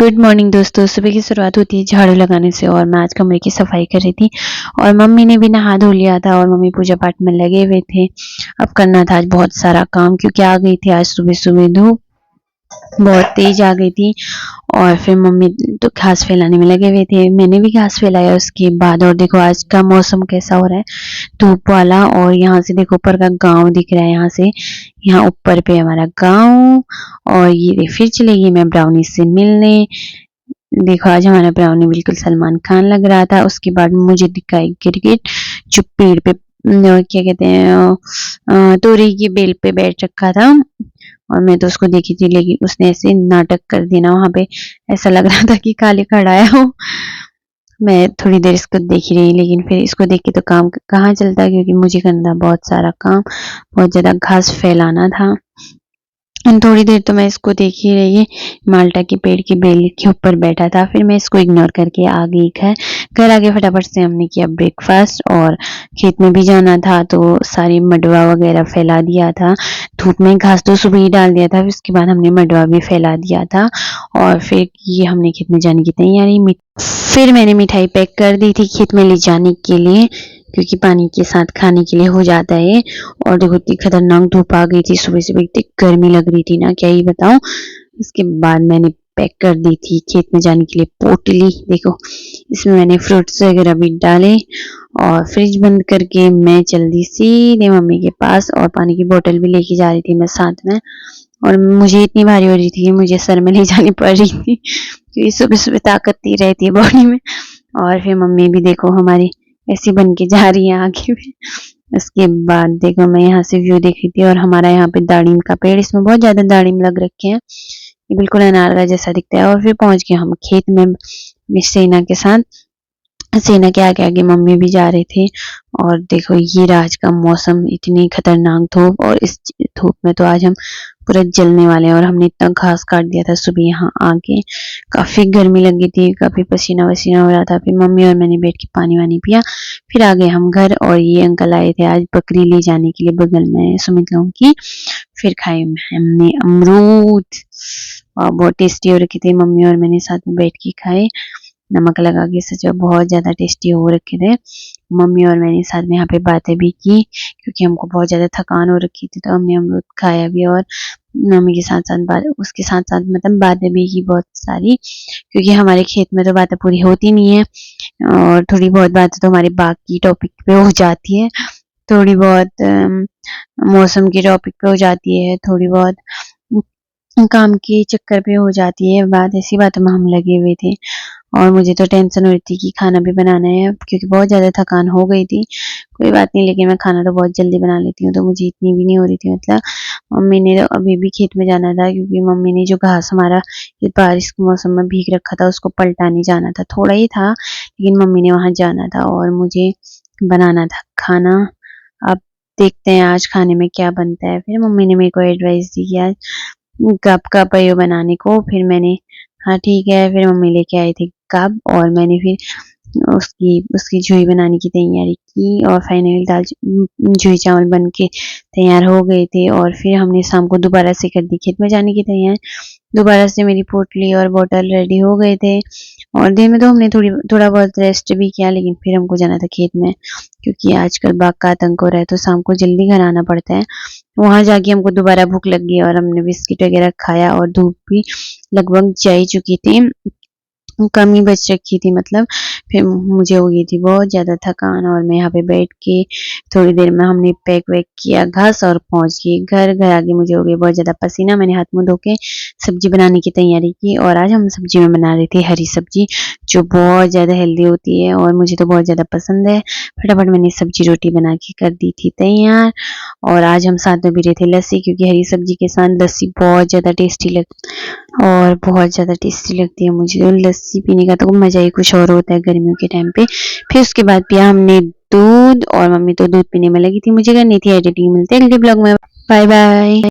Good morning दोस्तों। सुबह की शुरुआत होती है झाड़ू लगाने से और मैं आज कमरे की सफाई कर रही थी और मम्मी ने भी नहा धो लिया था और मम्मी पूजा पाठ में लगे हुए थे। अब करना था आज बहुत सारा काम क्योंकि आ गई थी आज सुबह सुबह धूप बहुत तेज आ गई थी। और फिर मम्मी तो घास फैलाने में लगे हुए थे, मैंने भी घास फैलाया उसके बाद। और देखो आज का मौसम कैसा हो रहा है, धूप वाला। और यहाँ से देखो ऊपर का गांव दिख रहा है, यहाँ से यहाँ ऊपर पे हमारा गांव। और ये फिर चलेगी मैं ब्राउनी से मिलने। देखो आज हमारा ब्राउनी बिल्कुल सलमान खान लग रहा था। उसके बाद मुझे दिखाई गिरगिट जो पेड़ पे क्या कहते हैं तोरी की बेल पे बैठ रखा था और मैं तो उसको देखी थी, लेकिन उसने ऐसे नाटक कर दिया ना, वहां पे ऐसा लग रहा था कि काले खड़ा हो। मैं थोड़ी देर इसको देखी रही, लेकिन फिर इसको देख के तो काम कहाँ चलता, क्योंकि मुझे करना था बहुत सारा काम, बहुत ज्यादा घास फैलाना था। थोड़ी देर तो मैं इसको देख ही रही। माल्टा के पेड़ की बेल के ऊपर बैठा था, फिर मैं इसको इग्नोर करके आ गई घर आगे फटाफट से हमने किया ब्रेकफास्ट और खेत में भी जाना था तो सारी मडवा वगैरह फैला दिया था। धूप में घास तो सुबह ही डाल दिया था, फिर उसके बाद हमने मडवा भी फैला दिया था और फिर ये हमने खेत में जाने की तैयारी। फिर मैंने मिठाई पैक कर दी थी खेत में ले जाने के लिए, क्योंकि पानी के साथ खाने के लिए हो जाता है। और देखो इतनी खतरनाक धूप आ गई थी, सुबह सुबह इतनी गर्मी लग रही थी ना, क्या ही बताऊं। उसके बाद मैंने पैक कर दी थी खेत में जाने के लिए पोटली। देखो इसमें मैंने फ्रूट्स वगैरह भी डाले और फ्रिज बंद करके मैं चल दी सीधे मम्मी के पास। और पानी की बोतल भी लेके जा रही थी मैं साथ में। और मुझे इतनी भारी हो रही थी कि मुझे सर में ले जानी पड़ रही थी, क्योंकि सुबह सुबह ताकत नहीं रहती है बॉडी में। और फिर मम्मी भी देखो हमारी ऐसी बन के जा रही है आगे भी। उसके बाद देखो मैं यहाँ से व्यू देख रही थी और हमारा यहाँ पे दाड़िम का पेड़, इसमें बहुत ज्यादा दाड़िम लग रखे हैं, ये बिल्कुल अनार का जैसा दिखता है। और फिर पहुंच गए हम खेत में सेना के साथ। सेना के आगे आगे मम्मी भी जा रहे थे। और देखो ये आज का मौसम, इतनी खतरनाक धूप, और इस धूप में तो आज हम पूरा जलने वाले हैं। और हमने इतना घास काट दिया था सुबह यहाँ आके, काफी गर्मी लगी थी, काफी पसीना वसीना हो रहा था। फिर मम्मी और मैंने बैठ के पानी वानी पिया, फिर आ गए हम घर। और ये अंकल आए थे आज बकरी ले जाने के लिए बगल में सुमित लोगों की। फिर खाए हमने अमरूद और बहुत टेस्टी हो रखे थे, मम्मी और मैंने साथ में बैठ के खाए नमक लगा के। सच में बहुत ज्यादा टेस्टी हो रखे थे। मम्मी और मैंने साथ में यहाँ पे बातें भी की, क्योंकि हमको बहुत ज्यादा थकान हो रखी थी, तो हमने अमरूद खाया भी और मम्मी के साथ साथ बात, उसके साथ साथ मतलब बातें भी की बहुत सारी, क्योंकि हमारे खेत में तो बातें पूरी होती नहीं है और थोड़ी बहुत बातें तो हमारे बाकी टॉपिक पे हो जाती है, थोड़ी बहुत मौसम के टॉपिक पे हो जाती है, थोड़ी बहुत काम के चक्कर पे हो जाती है बात। ऐसी बातों में हम लगे हुए थे और मुझे तो टेंशन हो रही थी कि खाना भी बनाना है, क्योंकि बहुत ज़्यादा थकान हो गई थी। कोई बात नहीं, लेकिन मैं खाना तो बहुत जल्दी बना लेती हूँ, तो मुझे इतनी भी नहीं हो रही थी। मतलब मम्मी ने तो अभी भी खेत में जाना था, क्योंकि मम्मी ने जो घास हमारा इस बारिश के मौसम में भीग रखा था उसको पलटाने जाना था। थोड़ा ही था लेकिन मम्मी ने वहाँ जाना था और मुझे बनाना था खाना। अब देखते हैं आज खाने में क्या बनता है। फिर मम्मी ने मेरे को एडवाइस दी कि आज कप का पयो बनाने को। फिर मैंने हाँ ठीक है, फिर मम्मी लेके आई थी कप और मैंने फिर उसकी उसकी झुई बनाने की तैयारी की और फाइनली दाल झुई चावल बन के तैयार हो गए थे। और फिर हमने शाम को दोबारा से कर दी खेत में जाने की तैयार। दोबारा से मेरी पोटली और बोतल रेडी हो गए थे और दिन में तो हमने थोड़ा बहुत रेस्ट भी किया, लेकिन फिर हमको जाना था खेत में, क्योंकि आजकल बाघ का आतंक हो रहा है, तो शाम को जल्दी घर आना पड़ता है। वहां जाके हमको दोबारा भूख लग गई और हमने बिस्किट वगैरह खाया और धूप भी लगभग जा ही चुकी थी, कम ही बच रखी थी मतलब। फिर मुझे हो गई थी बहुत ज्यादा थकान और मैं यहाँ पे बैठ के थोड़ी देर में हमने पैक वैक किया घास और पहुंच गई घर आगे मुझे हो गई बहुत ज्यादा पसीना। मैंने हाथ मुंह धो के सब्जी बनाने की तैयारी की और आज हम सब्जी में बना रहे थे हरी सब्जी, जो बहुत ज्यादा हेल्दी होती है और मुझे तो बहुत ज्यादा पसंद है। फटाफट मैंने सब्जी रोटी बना के कर दी थी तैयार। और आज हम साथ में भी रहे थे लस्सी, क्योंकि हरी सब्जी के साथ लस्सी बहुत ज्यादा टेस्टी लगती और बहुत ज़्यादा टेस्टी लगती है मुझे तो। लस्सी पीने का तो मज़ा ही कुछ और होता है गर्मियों के टाइम पे। फिर उसके बाद पिया हमने दूध और मम्मी तो दूध पीने में लगी थी, मुझे करनी थी एडिटिंग। मिलते हैं अगले ब्लॉग में, बाय बाय।